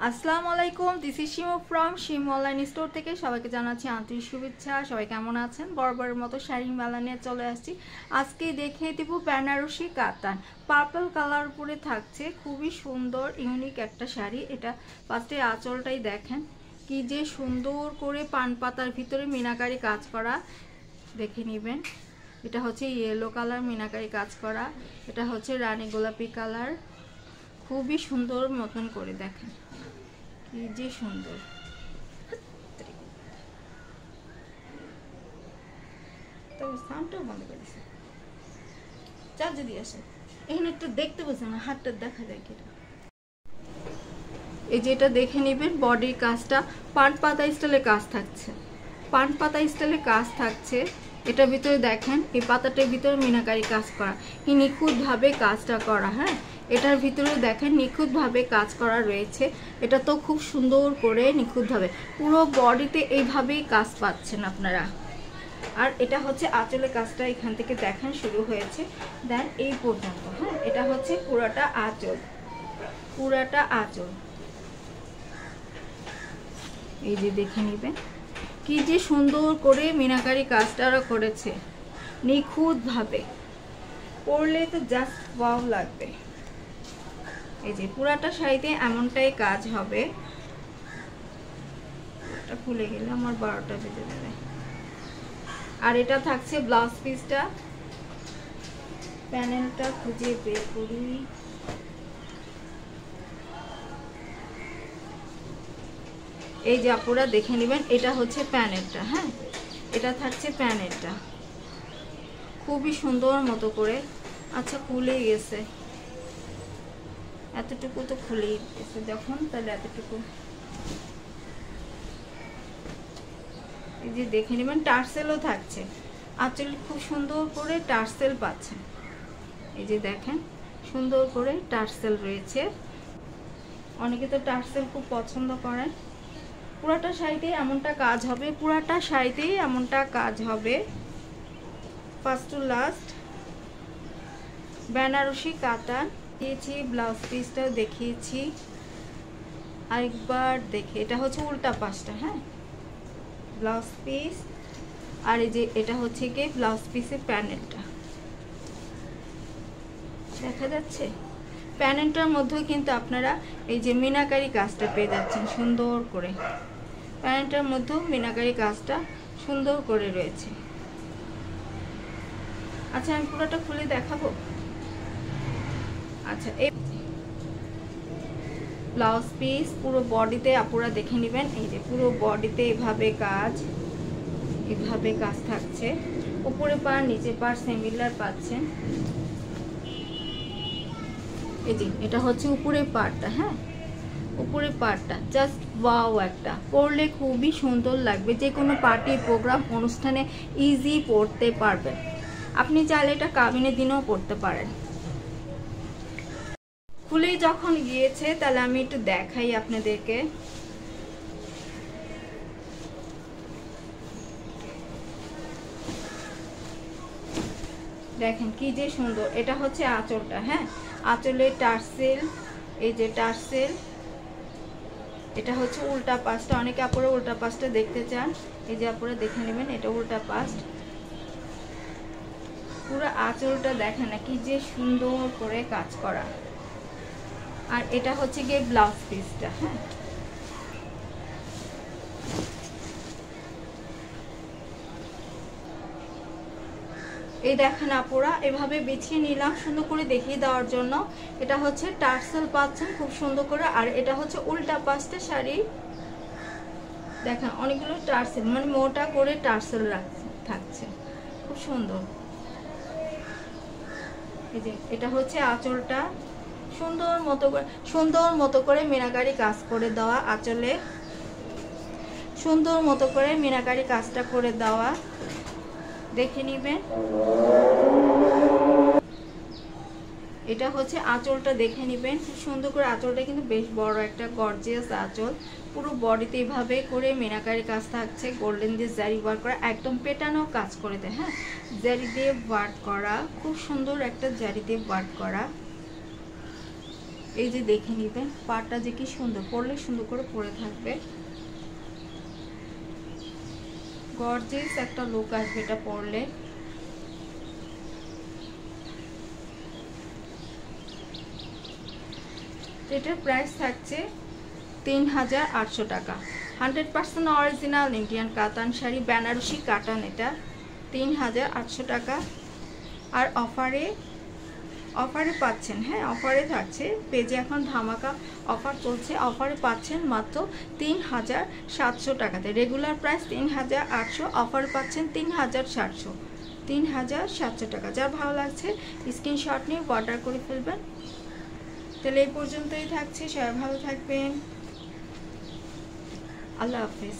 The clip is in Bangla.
আসসালামু আলাইকুম, this is Shimu from Shimu online store থেকে সবাইকে জানাচ্ছি আন্তরিক শুভেচ্ছা। সবাই কেমন আছেন? বরাবরের মতো শাড়ি মেলা নিয়ে চলে আসছি। আজকে দেখিয়ে দিব বেনারসি কাতান, পার্পল কালার উপরে থাকছে খুবই সুন্দর ইউনিক একটা শাড়ি। এটা ফার্স্টে আঁচলটাই দেখেন কি যে সুন্দর করে পান পাতার ভিতরে মিনাকারি কাজ করা, দেখে নেবেন। এটা হচ্ছে ইয়েলো কালার মিনাকারি কাজ করা, এটা হচ্ছে রানী গোলাপি কালার, খুবই সুন্দর মতন করে দেখেন কি যে সুন্দর। তবে সাউন্ডটাও বন্ধ করেছে, চার্জ দিয়ে আসে। এখানে একটু দেখতে বলছে না, হাতটা দেখা যায় কিনা। এই যে এটা দেখে নেবেন, বডির কাজটা পান পাতা স্টাইলে কাজ থাকছে, পান পাতা স্টাইলে কাজ থাকছে। এটার ভিতরে দেখেন এই পাতাটার ভিতরে মিনাকারি কাজ করা, কি নিখুঁতভাবে কাজটা করা। হ্যাঁ, এটার ভিতরে দেখেন নিখুঁতভাবে কাজ করা রয়েছে। এটা তো খুব সুন্দর করে নিখুঁতভাবে পুরো বডিতে এইভাবেই কাজ পাচ্ছেন আপনারা। আর এটা হচ্ছে আঁচলের কাজটা, এখান থেকে দেখেন শুরু হয়েছে দেন এই পর্যন্ত। হ্যাঁ, এটা হচ্ছে পুরাটা আঁচল, পুরাটা আঁচল। এই যে দেখে নেবেন কি যে সুন্দর করে মিনাকারি কাজটা করেছে নিখুঁতভাবে, পরলে তো জাস্ট ওয়াও লাগবে। এই যে পুরাটা শাড়িতে এমনটাই কাজ হবে। এটা খুলে গেলে আমার 12টা বেজে যাবে। আর এটা থাকছে ব্লাউজ পিসটা, প্যানেলটা খুঁজে বের করি। এই যে আপুরা দেখে নেবেন, এটা হচ্ছে প্যানেলটা। হ্যাঁ, এটা থাকছে প্যানেলটা খুবই সুন্দর মতো করে। আচ্ছা, খুলে গেছে, এতটুকু তো খুলেই গেছে যখন, তাহলে এতটুকু। এই যে দেখে নেবেন, টার্সেলও থাকছে, আঁচল খুব সুন্দর করে টার্সেল পাচ্ছেন। এই যে দেখেন সুন্দর করে টার্সেল রয়েছে, অনেকে তো টার্সেল খুব পছন্দ করেন। পুরাটা শাড়িতেই এমনটা কাজ হবে, পুরাটা শাড়িতেই এমনটা কাজ হবে ফার্স্ট টু লাস্ট। বেনারসি কাতান দিয়েছি, ব্লাউজ পিসটাও দেখিয়েছি আরেকবার দেখে। এটা হচ্ছে উল্টা পাশটা। হ্যাঁ, ব্লাউজ পিস, আর এই যে এটা হচ্ছে কি ব্লাউজ পিসের প্যানেলটা দেখা যাচ্ছে। প্যানেলটার মধ্যেও কিন্তু আপনারা এই যে মিনাকারি কাজটা পেয়ে যাচ্ছেন সুন্দর করে, প্যানেলটার মধ্যেও মিনাকারি কাজটা সুন্দর করে রয়েছে। আচ্ছা, আমি পুরোটা খুলে দেখাবো। আচ্ছা, এই ব্লাউজ পিস পুরো বডিতে আপুরা দেখে নেবেন। এই যে পুরো বডিতে এভাবে কাজ, এভাবে কাজ থাকছে। উপরে পার নিচে পার সিমিলার পাচ্ছেন। এই যে এটা হচ্ছে উপরের পার্টটা। হ্যাঁ, উপরের পার্টটা জাস্ট ওয়াও, একটা পরলে খুবই সুন্দর লাগবে। যে কোনো পার্টি প্রোগ্রাম অনুষ্ঠানে ইজি পরতে পারবেন। আপনি চাইলে এটা কাবিনের দিনেও পরতে পারেন। খুলেই যখন গিয়েছে তাহলে আমি একটু দেখাই আপনাদেরকে। দেখেন কি যে সুন্দর। এটা হচ্ছে আঁচলটা। হ্যাঁ, আঁচলের টার্সেল, এই যে টার্সেল। এটা হচ্ছে উল্টা পাশটা, অনেকে আপুরা উল্টা পাশটা দেখতে চান। এই যে আপুরা দেখে নেবেন, এটা উল্টা পাশ। পুরো আঁচলটা দেখেন না কি যে সুন্দর করে কাজ করা। আর এটা হচ্ছে গিয়ে ব্লাউজ পিসটা। হ্যাঁ, এই দেখেন আপুরা এভাবে বিছিয়ে নিলাম সুন্দর করে দেখিয়ে দেওয়ার জন্য। এটা হচ্ছে টার্সেল পাচ্ছেন খুব সুন্দর করে। আর এটা হচ্ছে উল্টা পাশটা শাড়ি, দেখেন অনেকগুলো টার্সেল, মানে মোটা করে টার্সেল থাকছে, খুব সুন্দর। এই যে এটা হচ্ছে আঁচলটা, সুন্দর মতো করে মিনাকারি কাজ করে দেওয়া আঁচলে, সুন্দর মতো করে মিনাকারি কাজটা করে দেওয়া, দেখে নিবেন। এটা হচ্ছে আঁচলটা দেখে নিবেন খুব সুন্দর করে। আঁচলটা কিন্তু বেশ বড় একটা গর্জিয়াস আঁচল, পুরো বডিতে এইভাবে করে মিনাকারি কাজ থাকছে, গোল্ডেন দিয়ে জারি ওয়ার্ক করা, একদম পেটানো কাজ করে দেয়। হ্যাঁ, জারি দিয়ে ওয়ার্ক করা, খুব সুন্দর একটা জারি দিয়ে ওয়ার্ক করা। এই যে দেখে নেবেন পাটটা যে কি সুন্দর, পরলে সুন্দর করে পরে থাকবে, গর্জিয়াস একটা লুক আসবে এটা পরলে। এটার প্রাইস থাকছে ৩,৮০০ টাকা। 100% অরিজিনাল ইন্ডিয়ান কাতান শাড়ি, বেনারসি কাতান, এটা ৩,৮০০ টাকা। আর অফারে পাচ্ছেন, হ্যাঁ অফারে থাকছে, পেজে এখন ধামাকা অফার চলছে, অফারে পাচ্ছেন মাত্র ৩,৭০০ টাকাতে। রেগুলার প্রাইস ৩,৮০০, অফার পাচ্ছেন ৩,৭০০ টাকা। যা ভালো লাগছে স্ক্রিনশট নিয়ে অর্ডার করে ফেলবেন। তাহলে এই পর্যন্তই থাকছে, সবাই ভালো থাকবেন, আল্লাহ হাফেজ।